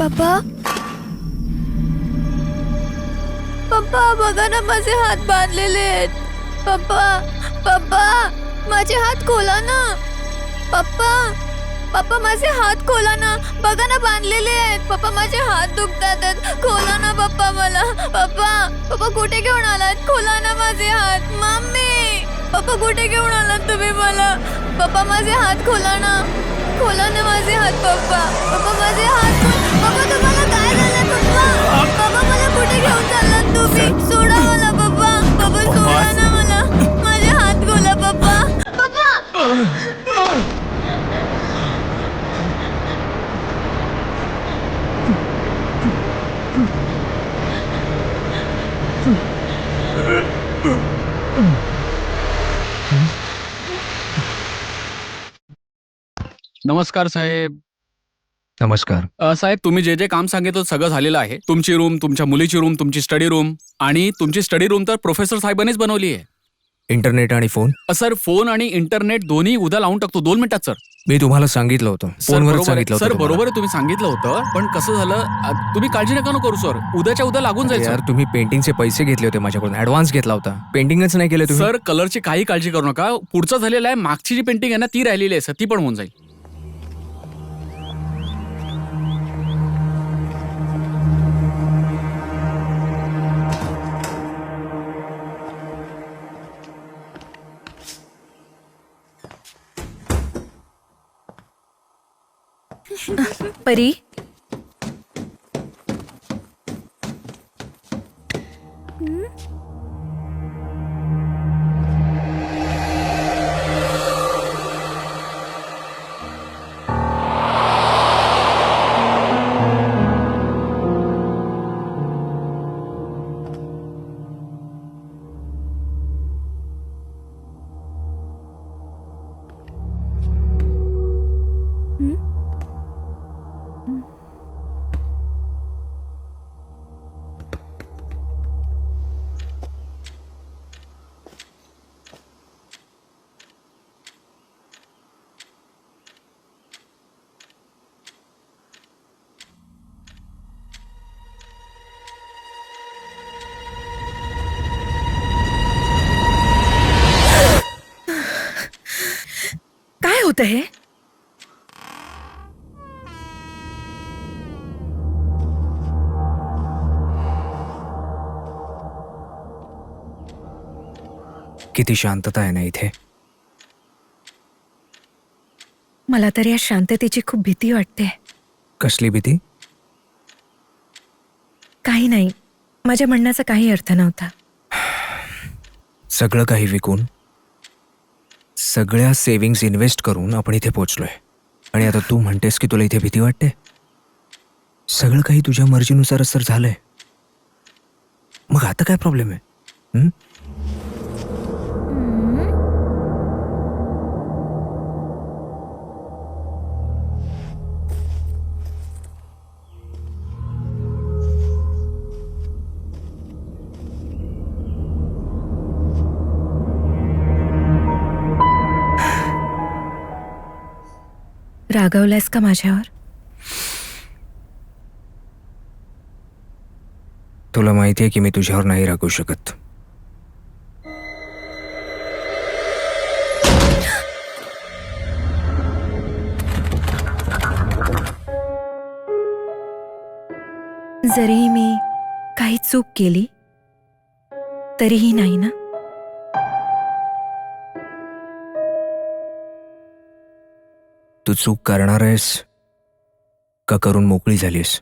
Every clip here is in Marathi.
पप्पा पप्पा बघा ना, माझे हात बांधलेले आहेत. पप्पा पप्पा माझे हात खोला ना. पप्पा पप्पा माझे हात खोला ना. बघा ना, बांधलेले आहेत. पप्पा माझे हात दुखतात आहेत. खोला ना पप्पा मला. पप्पा पप्पा कुठे घेऊन आलात? खोला ना माझे हात. मम्मी पप्पा कुठे घेऊन आलात तुम्ही मला? पप्पा माझे हात खोला ना. खोला ना माझे हात. पप्पा पप्पा माझे हात. पप्पा तुम्हाला काय झालं? पप्पा पप्पा मला कुठे घेऊन चाललात तुम्ही? सोडा मला पप्पा. पप्पा सोडा ना मला. माझे हात खोला पप्पा. पप्पा नमस्कार साहेब. नमस्कार. साहेब, तुम्ही जे जे काम सांगितलं सगळं झालेलं आहे. तुमची रूम, तुमच्या मुलीची रूम, तुमची स्टडी रूम आणि तुमची स्टडी रूम तर प्रोफेसर साहेबांनीच बनवली आहे. इंटरनेट आणि फोन सर, फोन आणि इंटरनेट दोन्ही उद्या लावून टाकतो 2 मिनिटात सर. मी तुम्हाला सांगितलं होतं. सर, फोनवरच बरोबर आहे. सांगितलं होतं सर तुम्हाला. बरोबर आहे, तुम्ही सांगितलं होतं, पण कसं झालं, तुम्ही काळजी नका करू सर. उद्याच्या उद्या लागून जाईल यार सर. तुम्ही पेंटिंगचे पैसे घेतले होते माझ्याकडून, ऍडव्हान्स घेतला होता. पेंटिंगच नाही केले तुम्ही. सर, कलरची काही काळजी करू नका. पुढचं झालेलं आहे. मागची जी पेंटिंग आहे ना, ती राहिलेली आहे सर, ती पण होऊन जाईल. परी काय होतं हे? किती शांतता आहे ना इथे. मला तर या शांततेची खूप भीती वाटते. कसली भीती? काही नाही, माझ्या म्हणण्याचा काही अर्थ नव्हता. सगळं काही विकून, सगळ्या सेव्हिंग्स इन्व्हेस्ट करून आपण इथे पोहोचलोय. आणि आता तू म्हणतेस की तुला इथे भीती वाटते? सगळं काही तुझ्या मर्जीनुसारच तर झालंय. मग आता काय प्रॉब्लेम आहे? रागवलायस का माझ्यावर? तुला माहितीये की मी तुझ्यावर नाही रागू शकत. जरीही मी काही चूक केली तरीही नाही ना? तू चूक करणार आहेस का करून मोकळी झालीस?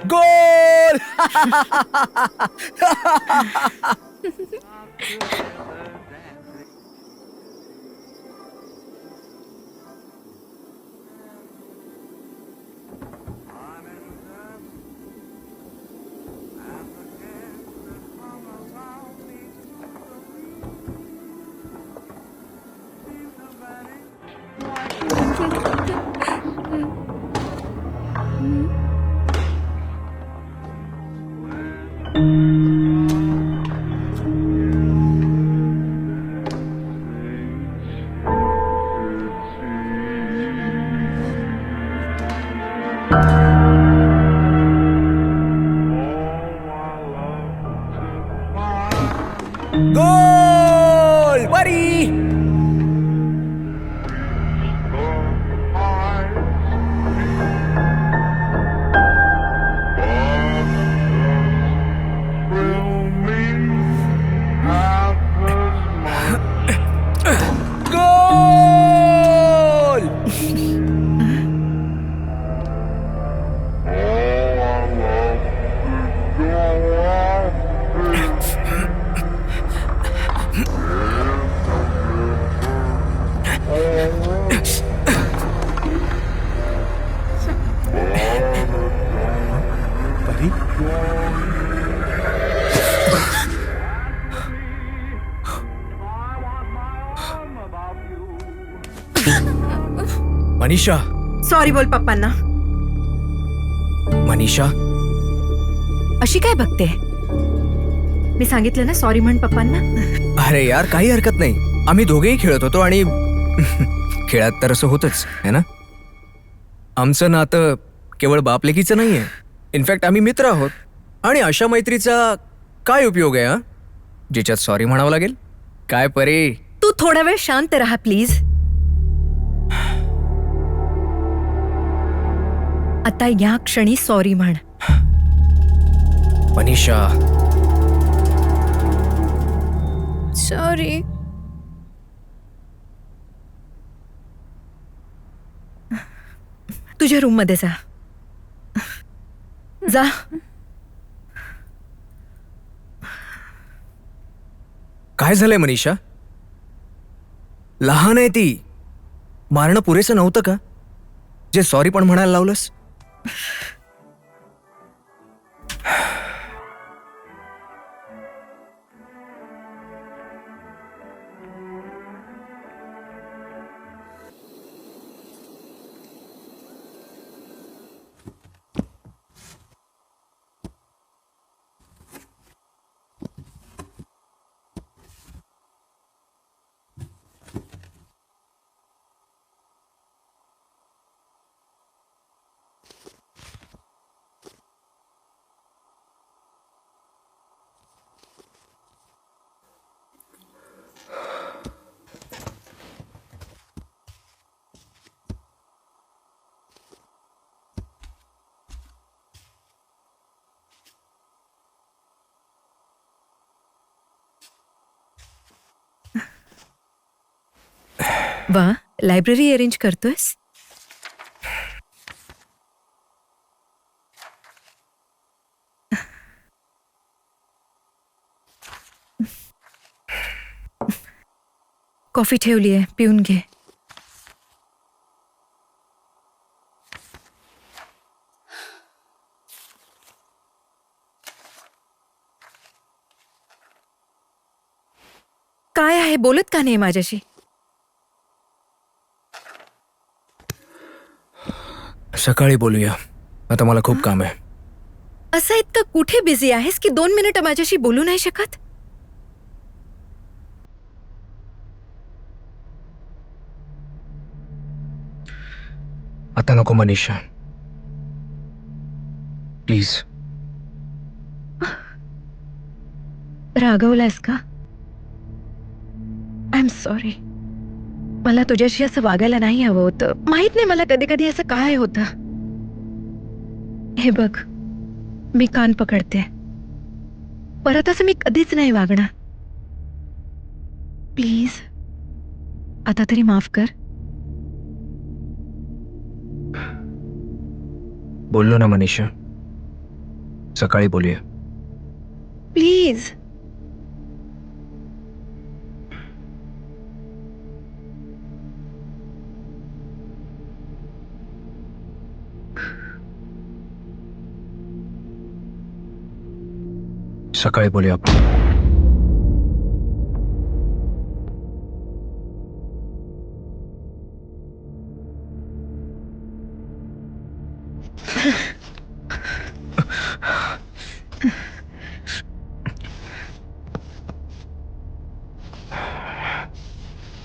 गोल. मनीषा. सॉरी बोल पप्पांना. मनीषा. अशी काय बघते? मी सांगितलं ना सॉरी म्हण पप्पांना. अरे यार काही हरकत नाही. आम्ही दोघेही खेळत होतो आणि खेळात तर असं होतच है ना. आमचं नातं केवळ बापलेकीचं नाहीये. इनफॅक्ट आम्ही मित्र आहोत. आणि अशा मैत्रीचा काय उपयोग आहे हा जिच्यात सॉरी म्हणावं लागेल. काय परे. तू थोडा वेळ शांत राहा प्लीज. आता या क्षणी सॉरी म्हण. मनीषा. सॉरी. तुझ्या रूम मध्ये जा. जा. काय झालंय मनीषा. लहान आहे ती. मारणं पुरेसं नव्हतं का जे सॉरी पण म्हणायला लावलंस. वा, लायब्ररी अरेंज करतोयस. कॉफी ठेवलीये, पिऊन घे. काय आहे, बोलत का नाही माझ्याशी? सकाळी बोलूया. आता मला खूप काम आहे. असं इतकं कुठे बिझी आहेस की 2 मिनिटं माझ्याशी बोलू नाही शकत? आता नको मनीषा, प्लीज. रागवलायस का? I am sorry. मला तुझ्याशी असं वागायला नाही हवं होतं. माहित नाही मला कधी कधी असं काय होतं. हे बघ, मी कान पकडते. परत असं मी कधीच नाही वागणार. प्लीज आता तरी माफ कर. बोललो ना मनीषा, सकाळी बोलूया. प्लीज. सकाळी बोलूया आपण.